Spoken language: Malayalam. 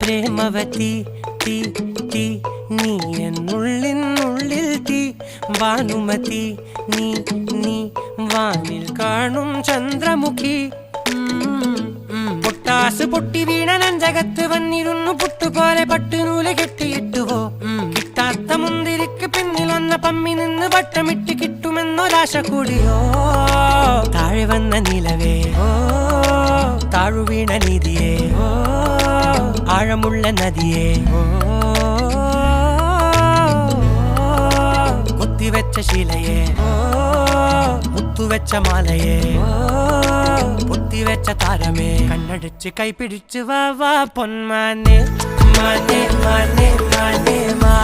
പ്രേമവതി തീ തീ നീ എന്നുള്ളിൽ തീ ഭാനുമതി നീ നീ വാനിൽ കാണും ചന്ദ്രമുഖി പൊട്ടാസ് പൊട്ടി വീണ നെഞ്ചകത്ത് വന്നിരുന്നു പുട്ടുപോലെ പട്ടുനൂല് കെട്ടിയിട്ടുവോ കിട്ടാത്ത മുന്തിരിക്ക് പിന്നിൽ വന്ന പമ്മി നിന്ന് വട്ടമിട്ട് കിട്ടുമെന്നൊരാശ കൂടിയോ താഴെ വന്ന നിലവേ താഴു വീണ നിധിയേ ആഴമുള്ള നദിയേ കൊത്തിവെച്ച ശിലയേ മുത്തുവെച്ച മാലയേ പൊത്തിവെച്ച താരമേ കണ്ണടിച്ച് കൈപിടിച്ച് വാ വാ പൊന്മാനെ മാനേ മാനേ മാനേ മാ